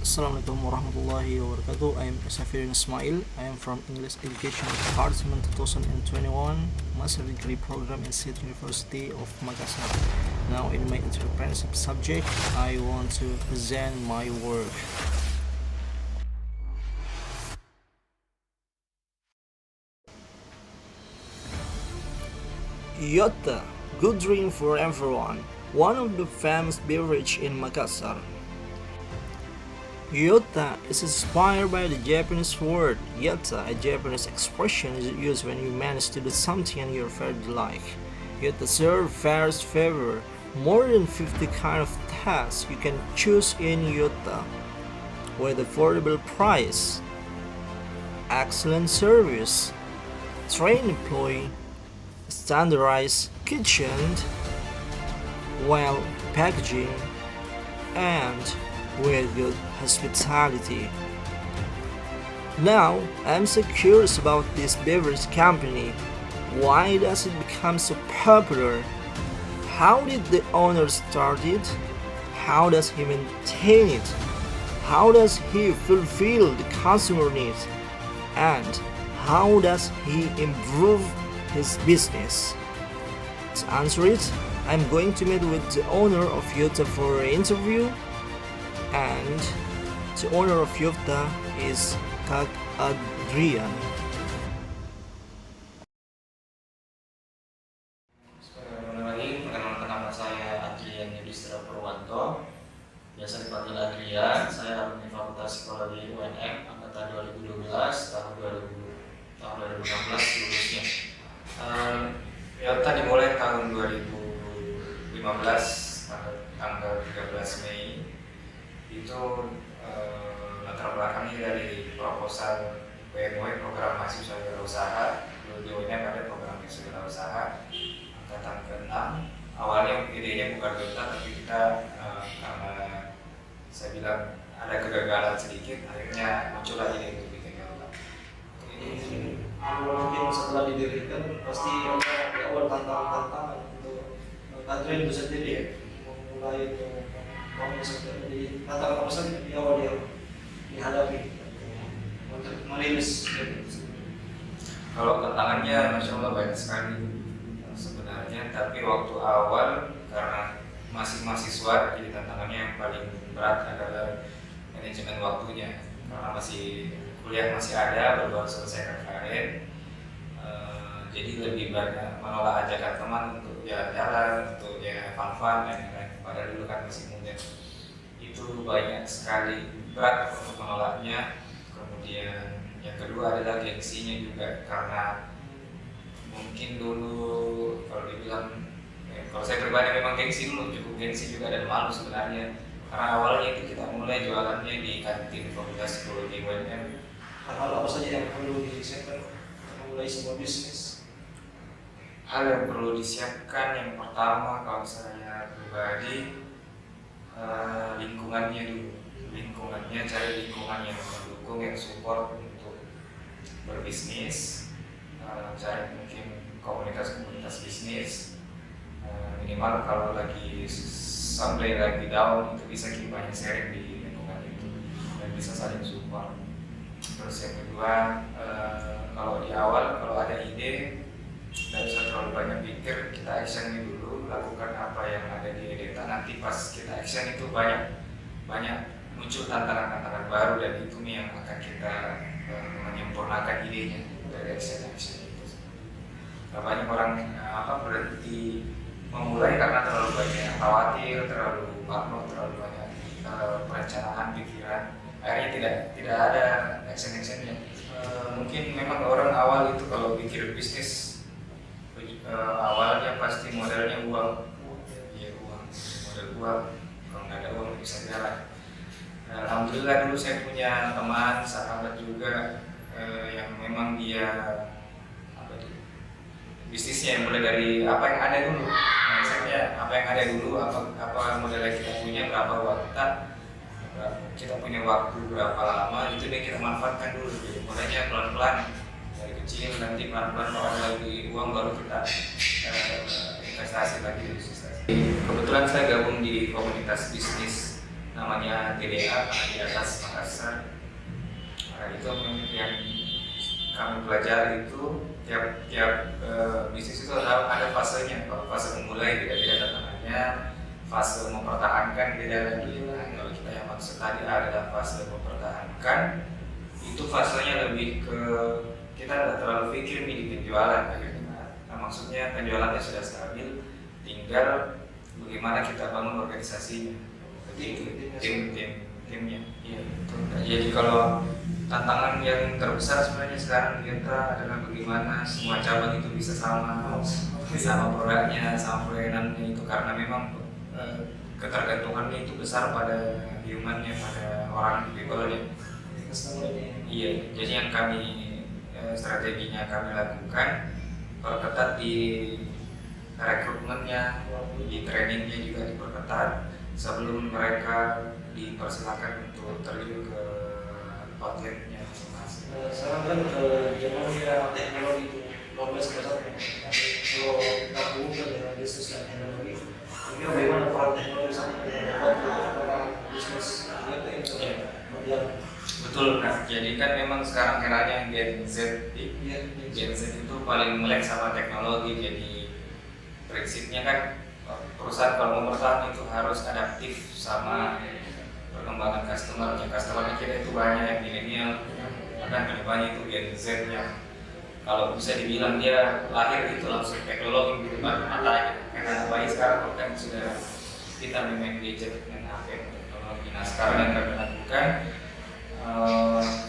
Assalamualaikum warahmatullahi wabarakatuh. I am Safirin Ismail. I am from English Education Department 2021 Master Degree Program in State University of Makassar. Now in my entrepreneurship subject, I want to present my work. Yota, good drink for everyone. One of the famous beverage in Makassar. Yota is inspired by the Japanese word yata, a Japanese expression is used when you manage to do something and you're very like. Yota serves various flavor, more than 50 kind of tasks you can choose in Yota, with affordable price, excellent service, trained employee, standardized kitchen, well packaging, and with good hospitality. Now, I'm so curious about this beverage company. Why does it become so popular? How did the owner start it? How does he maintain it? How does he fulfill the customer needs? And how does he improve his business? To answer it, I'm going to meet with the owner of Yota for an interview, and the owner of Yota is Kak Adrian. Bismillahirrahmanirrahim. Perkenalkan, nama saya Adrian Yudhistira Purwanto, biasa dipanggil Adrian. Saya alumni Fakultas Psikologi UNM angkatan 2012 tahun 2016 lulusnya. Yota dimulai tahun 2015 tanggal 13 Mei. Itu latar belakangnya dari proposal PMW, program mahasiswa wirausaha. Di UNM ada program mahasiswa wirausaha angkatan ke-6. Awalnya idenya bukan Yota, tapi kita karena saya bilang ada kegagalan sedikit, akhirnya muncullah ide untuk bikin Yota. Mungkin setelah didirikan pasti ada di awal tantangan untuk Adrian itu sendiri memulai di tantangan apa saja di awal yang dihadapi untuk merilis. Kalau tantangannya Masya Allah banyak sekali sebenarnya, tapi waktu awal karena masih mahasiswa, jadi tantangannya yang paling berat adalah manajemen waktunya, karena masih kuliah masih ada, baru harus selesai kemarin. Jadi lebih banyak menolak ajakan teman untuk jalan-jalan, untuk fun-fun dan lain-lain. Padahal dulu kan masih muda. Itu banyak sekali berat untuk menolaknya. Kemudian yang kedua adalah gengsinya juga, karena mungkin dulu kalau dibilang kalau saya pribadi memang gengsi dulu, cukup gengsi juga dan malu sebenarnya, karena awalnya itu kita mulai jualannya di kantin Fakultas Psikologi UNM. Hal-hal apa saja yang perlu disiapkan untuk memulai sebuah bisnis? Hal yang perlu disiapkan yang pertama kalau saya pribadi, lingkungannya dulu. Cari lingkungan yang mendukung, yang support untuk berbisnis. Cari mungkin komunitas bisnis. Minimal kalau lagi sampai lagi down itu bisa kita banyak sharing di lingkungan itu dan bisa saling support. Terus yang kedua, kalau di awal kalau ada ide, tidak usah terlalu banyak pikir, kita actionnya dulu, lakukan apa yang ada di data. Nanti pas kita action itu banyak muncul tantangan-tantangan baru, dan itu yang akan kita menyempurnakan idenya dari action itu. Banyak orang berhenti memulai karena terlalu banyak khawatir, terlalu parno, terlalu banyak perencanaan pikiran. Akhirnya tidak ada action-actionnya. Mungkin memang orang awal itu kalau bikin bisnis awalnya pasti modalnya uang, modal uang. Kalau nggak ada uang bisa jalan. Alhamdulillah dulu saya punya teman sahabat juga yang memang dia bisnisnya yang mulai dari apa yang ada dulu. Misalnya apa yang ada dulu, apa modal yang kita punya, berapa waktu kita punya waktu berapa lama, itu yang kita manfaatkan dulu. Jadi mulainya pelan-pelan dari kecil, nanti pelan-pelan kalau ada lagi uang baru kita investasi lagi di bisnis. Kebetulan saya gabung di komunitas bisnis namanya TDA karena di atas Makassar. Itu yang kami pelajari itu tiap bisnis itu ada fasenya. Kalau fase memulai beda-beda tantangannya, fase mempertahankan beda lagi. Kalau kita yang maksud tadi adalah fase mempertahankan, itu fasenya lebih ke kita tidak terlalu pikir di penjualan akhirnya. Nah, maksudnya penjualannya sudah stabil, tinggal bagaimana kita bangun organisasinya, timnya. Iya, betul. Jadi kalau tantangan yang terbesar sebenarnya sekarang di kita adalah bagaimana semua cabang itu bisa sama produknya, sama pelayanannya itu, karena memang ketergantungannya itu besar pada humannya, pada orang people-nya. Iya, jadi yang strateginya kami lakukan, perketat di rekrutmennya, di trainingnya juga diperketat sebelum mereka dipersilakan untuk terjun ke outletnya masing-masing. Sekarang kan zamannya teknologi itu luar biasa besarnya. Kalau kita hubungkan dengan bisnis dan teknologi, mungkin bagaimana peran teknologi sama dengan orang bisnis itu yang betul. Nah, jadi kan memang sekarang eranya Gen Z. Gen Z itu paling melek sama teknologi. Jadi prinsipnya kan perusahaan kalau mau bertahan itu harus adaptif sama perkembangan customer kita itu banyak yang milenial, bahkan kedepannya itu Gen Z yang kalau bisa dibilang dia lahir itu langsung teknologi di depan matanya. Karena bayi sekarang kan sudah kita main gadget, main HP, teknologi. Nah, sekarang yang kami lakukan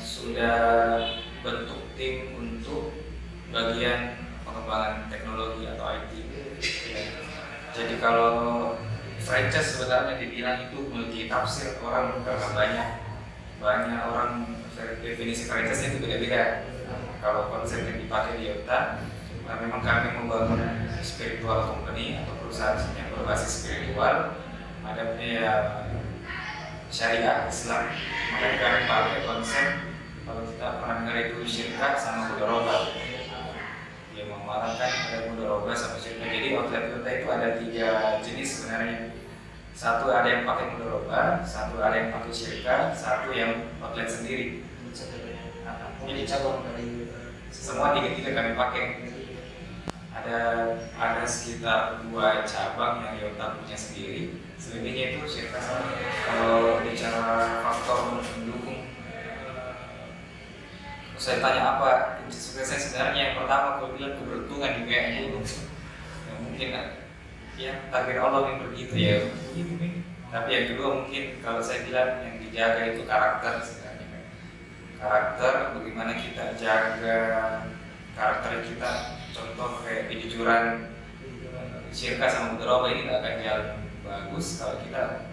sudah bentuk tim untuk bagian pengembangan teknologi atau IT. Ya. Jadi kalau franchise sebenarnya dibilang itu multi tafsir orang, karena banyak orang definisi franchise itu beda-beda. Kalau konsep yang dipakai di Yota, memang kami membangun spiritual company atau perusahaan yang berbasis spiritual, adabnya ya syariah Islam. Makanya kami pakai konsep, kalau kita pernah dengar itu syirka sama mudharabah. Dia mengamalkan ada mudharabah sama syirka. Jadi outlet Yota itu ada 3 jenis sebenarnya. Satu ada yang pakai mudharabah, satu ada yang pakai syirka, satu yang outlet sendiri. Jadi cabang dari semua 3 kami pakai. Ada sekitar 2 cabang yang Yota punya sendiri. Selebihnya itu syirka. Kalau bicara faktor mendukung, saya tanya apa suksesnya sebenarnya, yang pertama aku bilang keberuntungan juga ya mungkin ya takdir Allah yang begitu ya. Tapi yang kedua mungkin kalau saya bilang yang dijaga itu karakter sebenarnya. Karakter, bagaimana kita jaga karakter kita. Contoh kayak kejujuran syirka sama mudharabah ini nggak akan jalan bagus kalau kita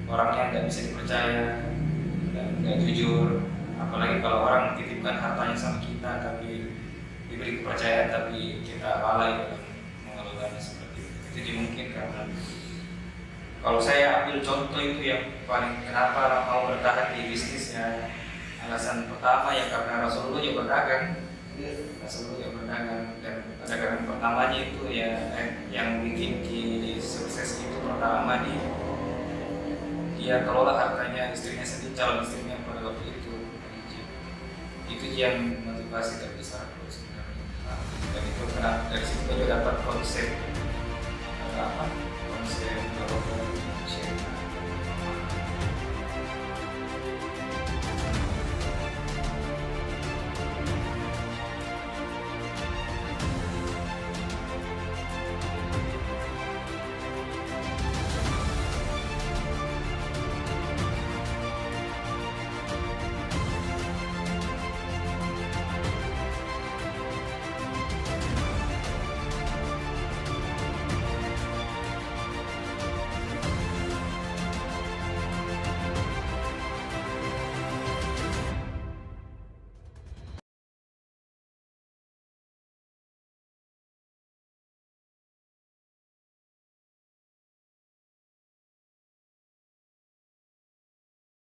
orangnya nggak bisa dipercaya, nggak jujur. Apalagi kalau orang titipkan hartanya sama kita tapi diberi kepercayaan tapi kita lalai dalam mengelolanya seperti itu. Jadi mungkin karena kalau saya ambil contoh itu yang paling kenapa mau bertahan di bisnisnya, alasan pertama ya karena Rasulullah juga berdagang. Rasulullah juga berdagang, dan dagangan pertamanya itu ya yang bikin di sukses itu pertama dia kelola hartanya istrinya sendiri, calon istrinya pada waktu itu. Itu yang motivasi terbesar sebenarnya. Dan itu karena dari situ juga dapat konsep konsep global share.